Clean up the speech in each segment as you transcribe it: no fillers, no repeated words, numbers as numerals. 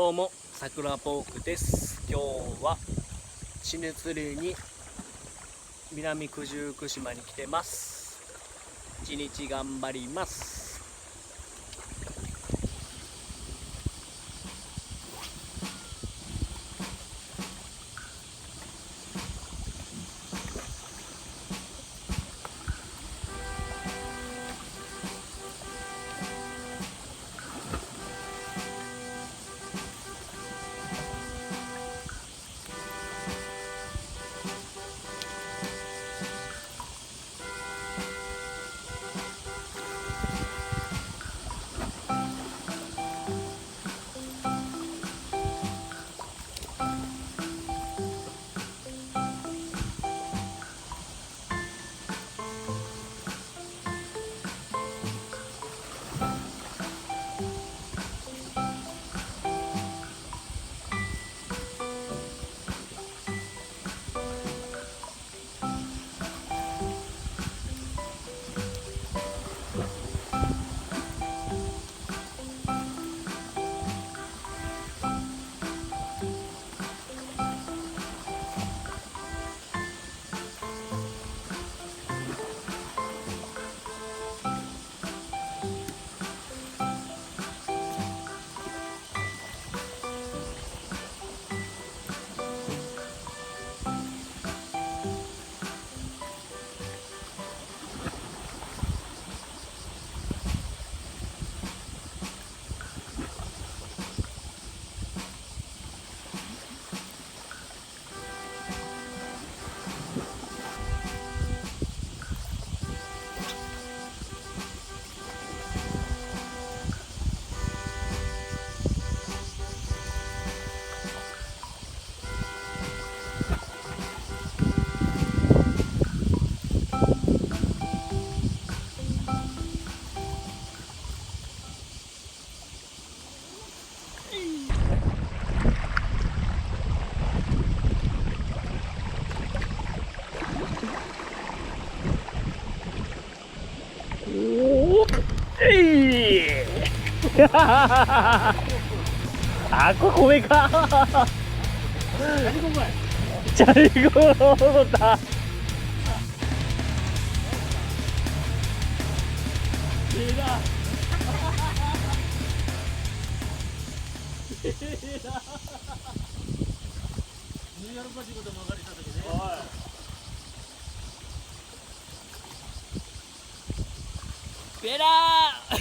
どうも、桜ポークです。今日は地熱釣りに南九十九島に来てます。一日頑張ります。あ、ここ米か。チャリゴロだ。ベラー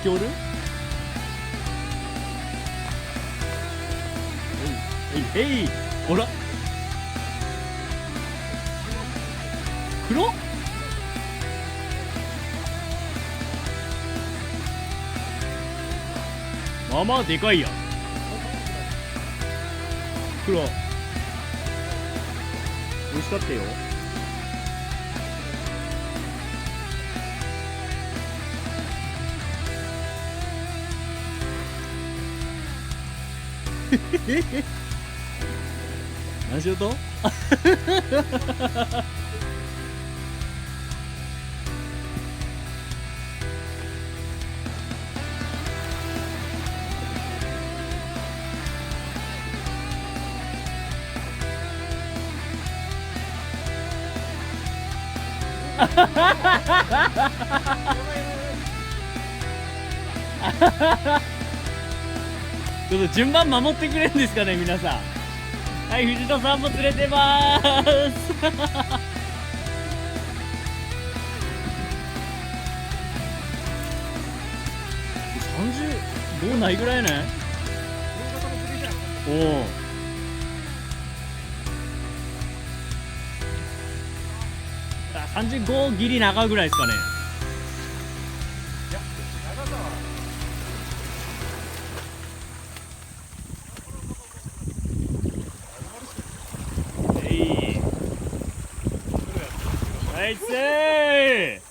おる？えい、ほら。黒？まあまあでかいやん。黒。美味しかったよ。何しようとちょっと順番守ってくれるんですかね、皆さん。はい、藤田さんも釣れてまーす。35ないぐらいね。おお。35ギリ長ぐらいですかね。ナイスー。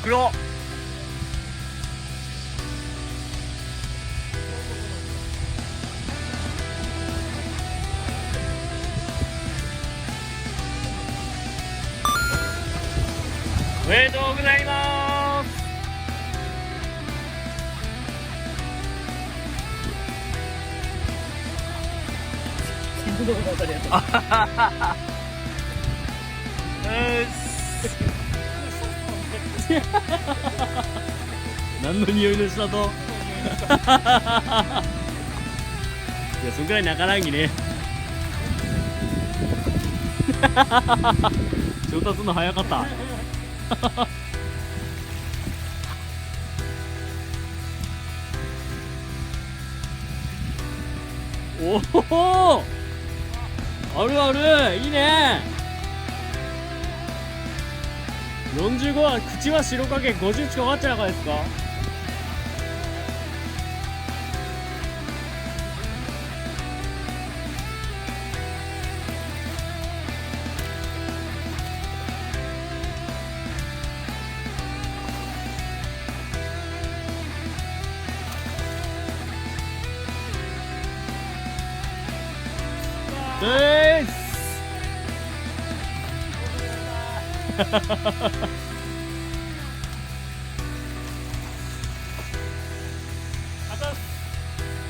黒。おめでとうございます。何の匂いのしたといや、そんくらい泣かないにね。調達の早かった。おお、あるある、いいね。45は口は白加減50近くあっちゃなかですか。です。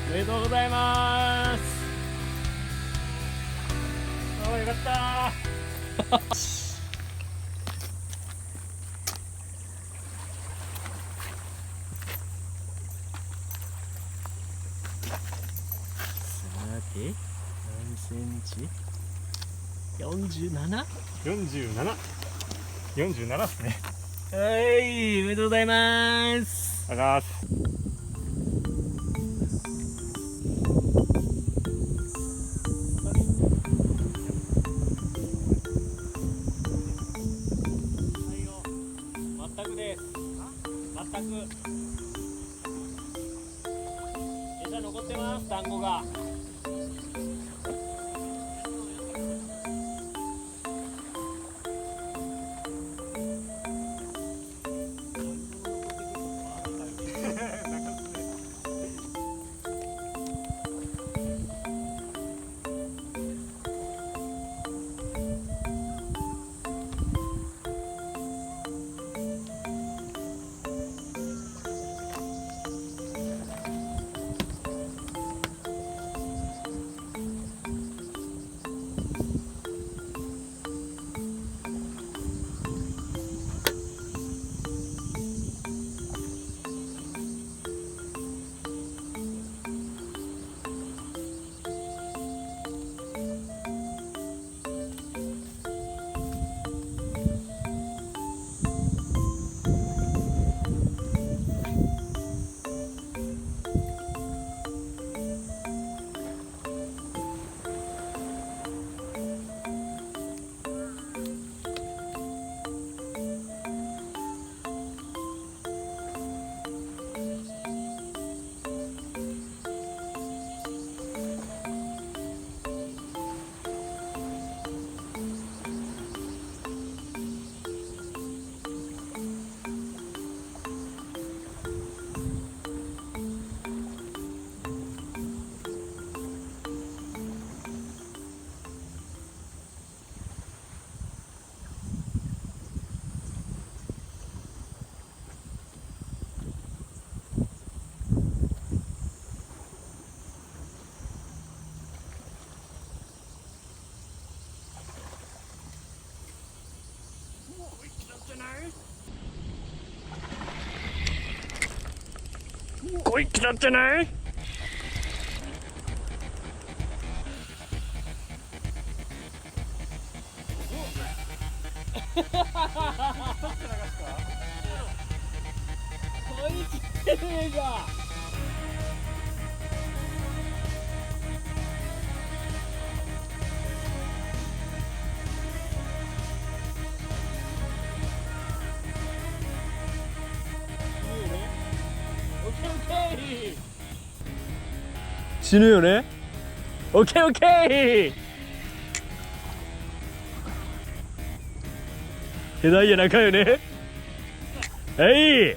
おめでとうございます。ああ、よかったー。さて、何センチ？47？ 47っすね。はい、おめでとうございます。ありがとうございます。全くです。全く。餌残ってます、団子が。おい、来たんじゃない？こいつてねえが。死ぬよね。オッケーオッケー。ヘダイヤ仲よね。はい。